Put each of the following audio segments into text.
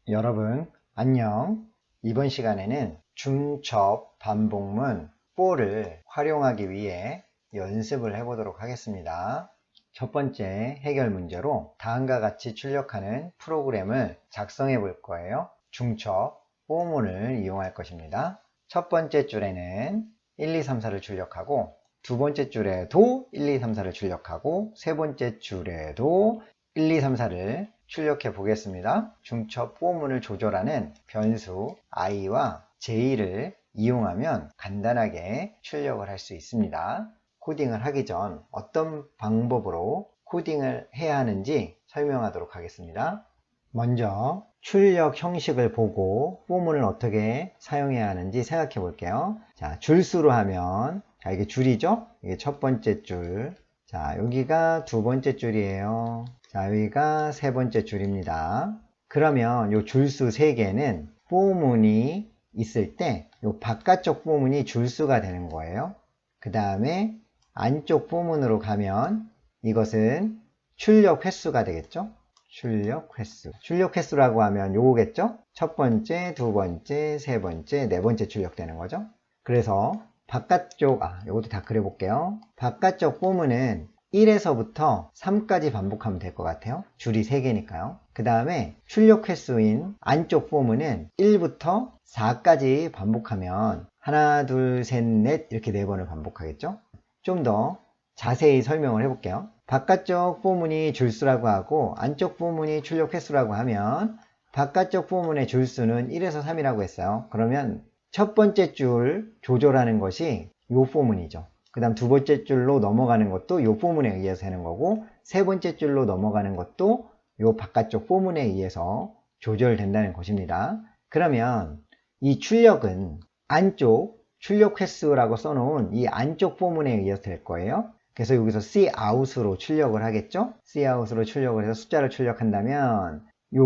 여러분 안녕. 이번 시간에는 중첩 반복문 4를 활용하기 위해 연습을 해보도록 하겠습니다. 첫 번째 해결 문제로 다음과 같이 출력하는 프로그램을 작성해 볼 거예요. 중첩 4문을 이용할 것입니다. 첫 번째 줄에는 1, 2, 3, 4를 출력하고 두 번째 줄에도 1, 2, 3, 4를 출력하고 세 번째 줄에도 1, 2, 3, 4를 출력해 보겠습니다. 중첩 포문을 조절하는 변수 i와 j를 이용하면 간단하게 출력을 할 수 있습니다. 코딩을 하기 전 어떤 방법으로 코딩을 해야 하는지 설명하도록 하겠습니다. 먼저 출력 형식을 보고 포문을 어떻게 사용해야 하는지 생각해 볼게요. 자, 줄수로 하면 이게 줄이죠? 이게 첫 번째 줄. 자, 여기가 두 번째 줄이에요. 자, 여기가 세 번째 줄입니다. 그러면 이 줄수 3개는 포문이 있을 때 이 바깥쪽 포문이 줄수가 되는 거예요. 그 다음에 안쪽 포문으로 가면 이것은 출력 횟수가 되겠죠? 출력 횟수. 출력 횟수라고 하면 요거겠죠? 첫 번째, 두 번째, 세 번째, 네 번째 출력되는 거죠. 그래서 바깥쪽, 요것도 다 그려볼게요. 바깥쪽 포문은 1에서부터 3까지 반복하면 될 것 같아요. 줄이 3개니까요. 그 다음에 출력 횟수인 안쪽 포문은 1부터 4까지 반복하면 하나, 둘, 셋, 넷 이렇게 4번을 반복하겠죠. 좀 더 자세히 설명을 해볼게요. 바깥쪽 포문이 줄수라고 하고 안쪽 포문이 출력 횟수라고 하면 바깥쪽 포문의 줄수는 1에서 3이라고 했어요. 그러면 첫 번째 줄 조절하는 것이 요 포문이죠. 그 다음 두 번째 줄로 넘어가는 것도 요 포문에 의해서 하는 거고 세 번째 줄로 넘어가는 것도 요 바깥쪽 포문에 의해서 조절된다는 것입니다. 그러면 이 출력은 안쪽 출력 횟수라고 써놓은 이 안쪽 포문에 의해서 될 거예요. 그래서 여기서 cout으로 출력을 하겠죠. cout으로 출력을 해서 숫자를 출력한다면 요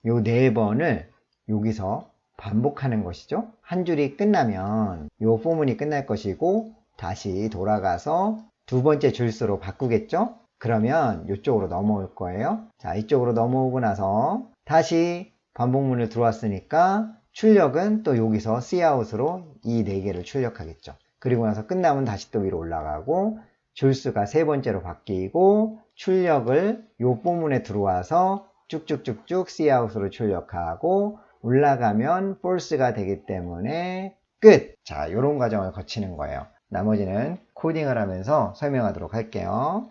4번을 여기서 반복하는 것이죠. 한 줄이 끝나면 요 포문이 끝날 것이고 다시 돌아가서 두 번째 줄수로 바꾸겠죠. 그러면 이쪽으로 넘어올 거예요. 자, 이쪽으로 넘어오고 나서 다시 반복문을 들어왔으니까 출력은 또 여기서 cout으로 이 4개를 출력하겠죠. 그리고 나서 끝나면 다시 또 위로 올라가고 줄수가 세 번째로 바뀌고 출력을 요 포문에 들어와서 쭉쭉쭉쭉 cout으로 출력하고 올라가면 false가 되기 때문에 끝! 자, 이런 과정을 거치는 거예요. 나머지는 코딩을 하면서 설명하도록 할게요.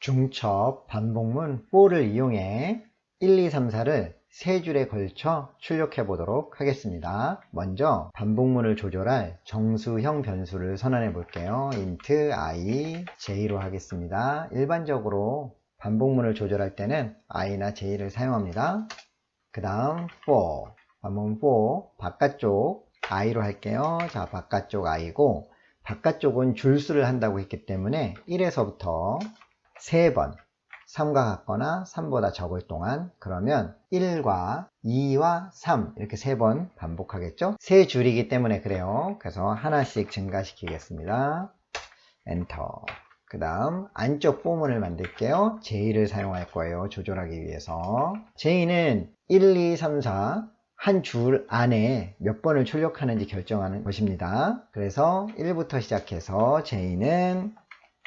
중첩 반복문 4를 이용해 1, 2, 3, 4를 3줄에 걸쳐 출력해 보도록 하겠습니다. 먼저 반복문을 조절할 정수형 변수를 선언해 볼게요. int i, j로 하겠습니다. 일반적으로 반복문을 조절할 때는 i나 j를 사용합니다. 그 다음 4, 반복문 4, 바깥쪽 i로 할게요. 자, 바깥쪽 i고 바깥쪽은 줄수를 한다고 했기 때문에 1에서부터 3번 3과 같거나 3보다 적을 동안 그러면 1과 2와 3 이렇게 3번 반복하겠죠. 3줄이기 때문에 그래요. 그래서 하나씩 증가시키겠습니다. 엔터. 그 다음 안쪽 포문을 만들게요. j를 사용할 거예요. 조절하기 위해서. j는 1, 2, 3, 4 한 줄 안에 몇 번을 출력하는지 결정하는 것입니다. 그래서 1부터 시작해서 j는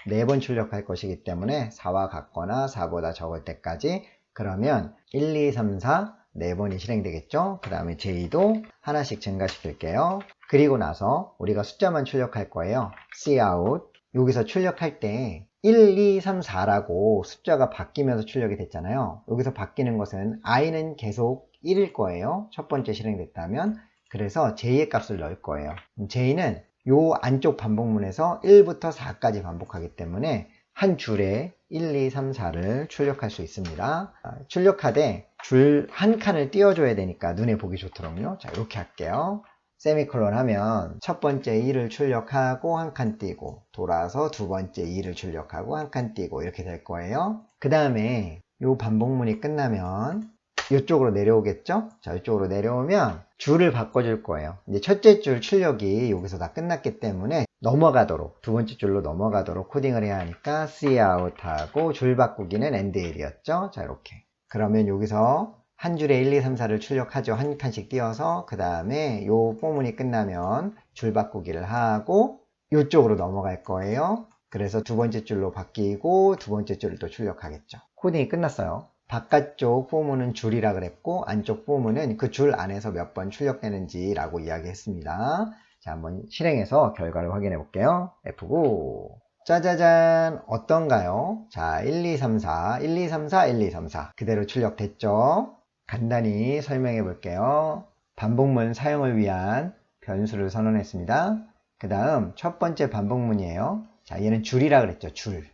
4번 출력할 것이기 때문에 4와 같거나 4보다 적을 때까지 그러면 1, 2, 3, 4 4번이 실행되겠죠. 그 다음에 j도 하나씩 증가시킬게요. 그리고 나서 우리가 숫자만 출력할 거예요. cout 여기서 출력할 때 1, 2, 3, 4라고 숫자가 바뀌면서 출력이 됐잖아요. 여기서 바뀌는 것은 i는 계속 1일 거예요. 첫 번째 실행됐다면. 그래서 j의 값을 넣을 거예요. j는 요 안쪽 반복문에서 1부터 4까지 반복하기 때문에 한 줄에 1, 2, 3, 4를 출력할 수 있습니다. 출력하되 줄 한 칸을 띄워줘야 되니까 눈에 보기 좋도록요. 자, 이렇게 할게요. 세미콜론 하면 첫 번째 1을 출력하고 한 칸 띄고 돌아서 두 번째 2를 출력하고 한 칸 띄고 이렇게 될 거예요. 그 다음에 요 반복문이 끝나면 이쪽으로 내려오겠죠? 자, 이쪽으로 내려오면 줄을 바꿔줄 거예요. 이제 첫째 줄 출력이 여기서 다 끝났기 때문에 넘어가도록 두 번째 줄로 넘어가도록 코딩을 해야 하니까 cout 하고 줄 바꾸기는 end1이었죠. 자, 이렇게 그러면 여기서 한 줄에 1, 2, 3, 4를 출력하죠. 한 칸씩 띄어서. 그 다음에 요 포문이 끝나면 줄 바꾸기를 하고 요쪽으로 넘어갈 거예요. 그래서 두 번째 줄로 바뀌고 두 번째 줄을 또 출력하겠죠. 코딩이 끝났어요. 바깥쪽 포문은 줄이라 그랬고 안쪽 포문은 그 줄 안에서 몇 번 출력되는지 라고 이야기했습니다. 자, 한번 실행해서 결과를 확인해 볼게요. F9. 짜자잔, 어떤가요? 자, 1, 2, 3, 4, 1, 2, 3, 4, 1, 2, 3, 4 그대로 출력됐죠? 간단히 설명해 볼게요. 반복문 사용을 위한 변수를 선언했습니다. 그 다음 첫 번째 반복문이에요. 자, 얘는 줄이라 그랬죠, 줄.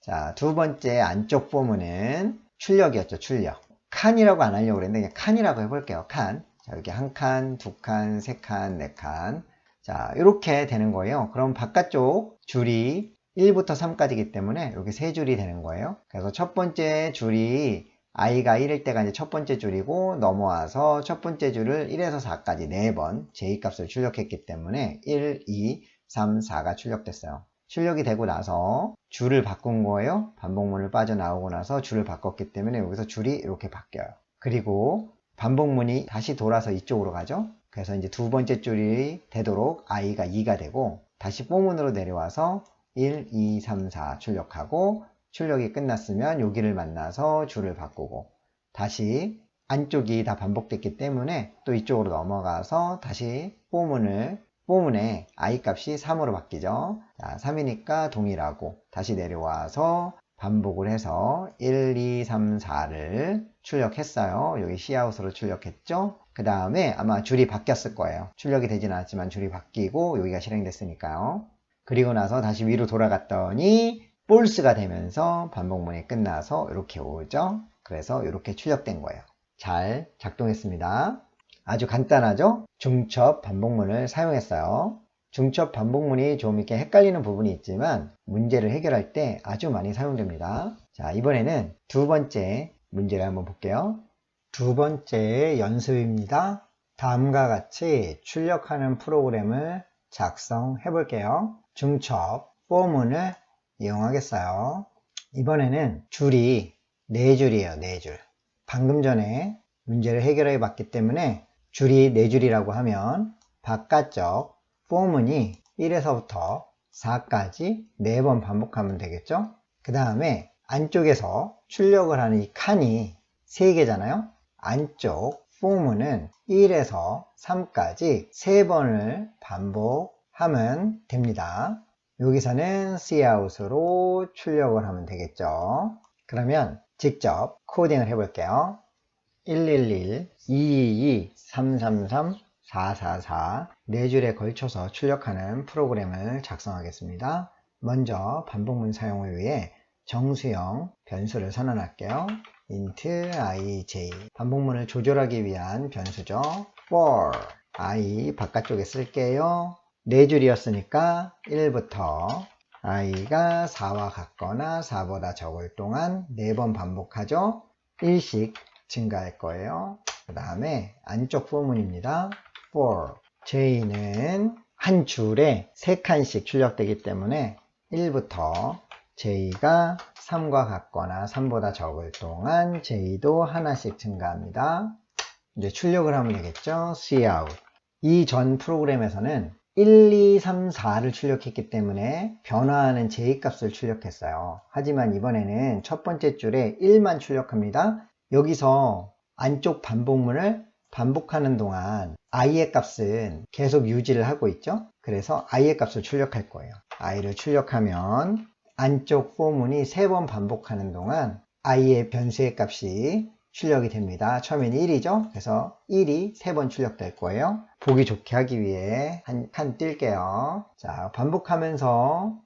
자, 두 번째 안쪽 포문은 출력이었죠, 출력. 칸이라고 안 하려고 그랬는데 그냥 칸이라고 해볼게요, 칸. 자, 여기 한 칸, 두 칸, 세 칸, 네 칸. 자, 이렇게 되는 거예요. 그럼 바깥쪽 줄이 1부터 3까지이기 때문에 여기 세 줄이 되는 거예요. 그래서 첫 번째 줄이 i가 1일 때가 이제 첫 번째 줄이고 넘어와서 첫 번째 줄을 1에서 4까지 4번 j-값을 출력했기 때문에 1, 2, 3, 4가 출력됐어요. 출력이 되고 나서 줄을 바꾼 거예요. 반복문을 빠져나오고 나서 줄을 바꿨기 때문에 여기서 줄이 이렇게 바뀌어요. 그리고 반복문이 다시 돌아서 이쪽으로 가죠. 그래서 이제 두 번째 줄이 되도록 i가 2가 되고 다시 포문으로 내려와서 1, 2, 3, 4 출력하고 출력이 끝났으면 여기를 만나서 줄을 바꾸고 다시 안쪽이 다 반복됐기 때문에 또 이쪽으로 넘어가서 다시 포문에 i 값이 3으로 바뀌죠. 자, 3이니까 동일하고 다시 내려와서 반복을 해서 1, 2, 3, 4를 출력했어요. 여기 Cout으로 출력했죠. 그 다음에 아마 줄이 바뀌었을 거예요. 출력이 되진 않았지만 줄이 바뀌고 여기가 실행됐으니까요. 그리고 나서 다시 위로 돌아갔더니 false가 되면서 반복문이 끝나서 이렇게 오죠. 그래서 이렇게 출력된 거예요. 잘 작동했습니다. 아주 간단하죠? 중첩 반복문을 사용했어요. 중첩 반복문이 좀 이렇게 헷갈리는 부분이 있지만 문제를 해결할 때 아주 많이 사용됩니다. 자, 이번에는 두 번째 문제를 한번 볼게요. 두 번째 연습입니다. 다음과 같이 출력하는 프로그램을 작성해 볼게요. 중첩 포문을 이용하겠어요. 이번에는 줄이 4줄이에요. 4줄. 방금 전에 문제를 해결해 봤기 때문에 줄이 4줄이라고 하면 바깥쪽 포문이 1에서부터 4까지 4번 반복하면 되겠죠. 그 다음에 안쪽에서 출력을 하는 이 칸이 3개잖아요. 안쪽 포문은 1에서 3까지 3번을 반복하면 됩니다. 여기서는 cout으로 출력을 하면 되겠죠. 그러면 직접 코딩을 해볼게요. 111, 222, 333, 444 4줄에 걸쳐서 출력하는 프로그램을 작성하겠습니다. 먼저 반복문 사용을 위해 정수형 변수를 선언할게요. int ij 반복문을 조절하기 위한 변수죠. for i 바깥쪽에 쓸게요. 4줄이었으니까 1부터 i가 4와 같거나 4보다 적을 동안 4번 반복하죠. 1씩 증가할 거예요. 그 다음에 안쪽 포문입니다. for j는 한 줄에 3칸씩 출력되기 때문에 1부터 j가 3과 같거나 3보다 적을 동안 j도 하나씩 증가합니다. 이제 출력을 하면 되겠죠. cout 이 전 프로그램에서는 1, 2, 3, 4를 출력했기 때문에 변화하는 j값을 출력했어요. 하지만 이번에는 첫 번째 줄에 1만 출력합니다. 여기서 안쪽 반복문을 반복하는 동안 i의 값은 계속 유지를 하고 있죠. 그래서 i의 값을 출력할 거예요. i를 출력하면 안쪽 포문이 3번 반복하는 동안 i의 변수의 값이 출력이 됩니다. 처음에는 1이죠. 그래서 1이 3번 출력될 거예요. 보기 좋게 하기 위해 한 칸 뛸게요. 자, 반복하면서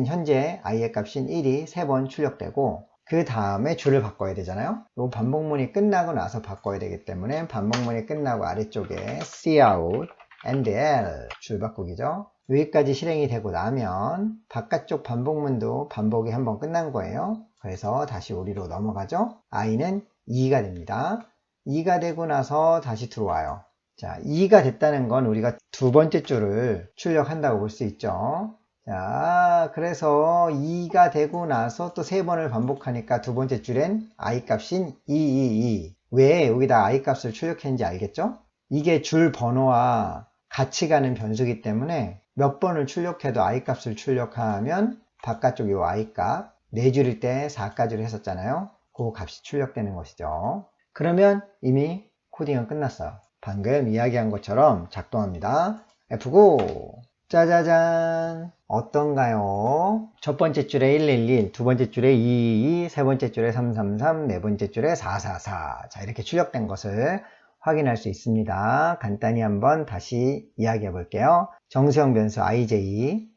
현재 i의 값인 1이 3번 출력되고 그 다음에 줄을 바꿔야 되잖아요. 이 반복문이 끝나고 나서 바꿔야 되기 때문에 반복문이 끝나고 아래쪽에 cout ndl 줄 바꾸기죠. 여기까지 실행이 되고 나면 바깥쪽 반복문도 반복이 한번 끝난 거예요. 그래서 다시 우리로 넘어가죠. i는 2가 됩니다. 2가 되고 나서 다시 들어와요. 자, 2가 됐다는 건 우리가 두 번째 줄을 출력한다고 볼 수 있죠. 자, 그래서 2가 되고 나서 또 3번을 반복하니까 두 번째 줄엔 i 값인 222 왜 여기다 i 값을 출력했는지 알겠죠? 이게 줄 번호와 같이 가는 변수이기 때문에 몇 번을 출력해도 i 값을 출력하면 바깥쪽 요 i 값 4줄일 때 4까지로 했었잖아요. 그 값이 출력되는 것이죠. 그러면 이미 코딩은 끝났어요. 방금 이야기한 것처럼 작동합니다. F9 짜자잔 어떤가요? 첫 번째 줄에 111, 두 번째 줄에 222, 세 번째 줄에 333, 네 번째 줄에 444. 자, 이렇게 출력된 것을 확인할 수 있습니다. 간단히 한번 다시 이야기해 볼게요. 정수형 변수 ij,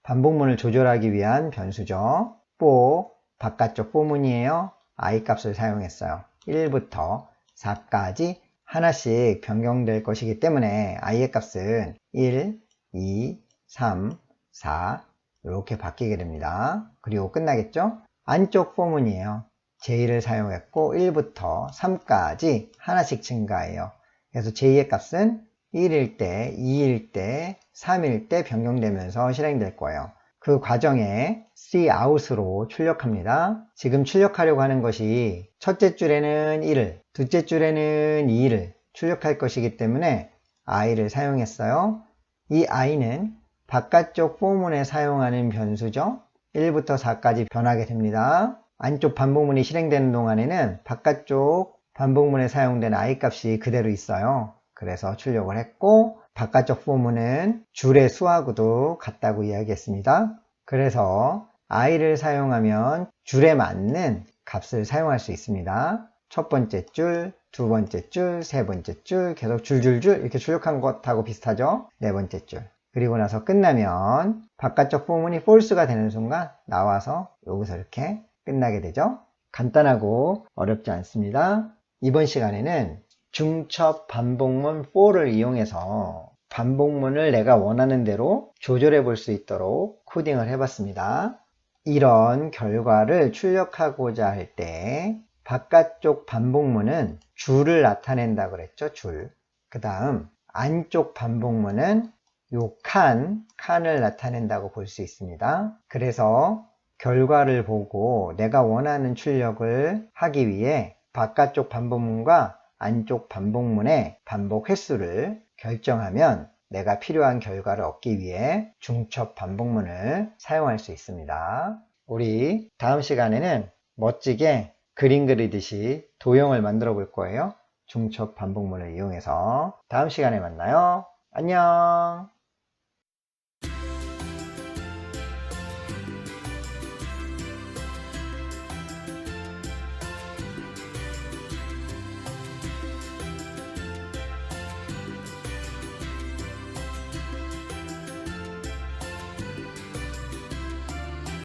반복문을 조절하기 위한 변수죠. for, 바깥쪽 포문이에요. i 값을 사용했어요. 1부터 4까지 하나씩 변경될 것이기 때문에 i의 값은 1, 2, 3, 4 이렇게 바뀌게 됩니다. 그리고 끝나겠죠? 안쪽 포문이에요. j 를 사용했고 1부터 3까지 하나씩 증가해요. 그래서 j의 값은 1일 때, 2일 때, 3일 때 변경되면서 실행될 거예요. 그 과정에 cout으로 출력합니다. 지금 출력하려고 하는 것이 첫째 줄에는 1을, 둘째 줄에는 2를 출력할 것이기 때문에 i를 사용했어요. 이 i는 바깥쪽 포문에 사용하는 변수죠. 1부터 4까지 변하게 됩니다. 안쪽 반복문이 실행되는 동안에는 바깥쪽 반복문에 사용된 i 값이 그대로 있어요. 그래서 출력을 했고 바깥쪽 포문은 줄의 수하고도 같다고 이야기했습니다. 그래서 i를 사용하면 줄에 맞는 값을 사용할 수 있습니다. 첫 번째 줄, 두 번째 줄, 세 번째 줄 계속 줄줄줄 이렇게 출력한 것하고 비슷하죠? 네 번째 줄. 그리고 나서 끝나면 바깥쪽 포문이 false가 되는 순간 나와서 여기서 이렇게 끝나게 되죠. 간단하고 어렵지 않습니다. 이번 시간에는 중첩 반복문 for를 이용해서 반복문을 내가 원하는 대로 조절해 볼 수 있도록 코딩을 해봤습니다. 이런 결과를 출력하고자 할 때 바깥쪽 반복문은 줄을 나타낸다고 그랬죠. 줄. 그 다음 안쪽 반복문은 요 칸을 나타낸다고 볼 수 있습니다. 그래서 결과를 보고 내가 원하는 출력을 하기 위해 바깥쪽 반복문과 안쪽 반복문의 반복 횟수를 결정하면 내가 필요한 결과를 얻기 위해 중첩 반복문을 사용할 수 있습니다. 우리 다음 시간에는 멋지게 그림 그리듯이 도형을 만들어 볼 거예요. 중첩 반복문을 이용해서 다음 시간에 만나요. 안녕.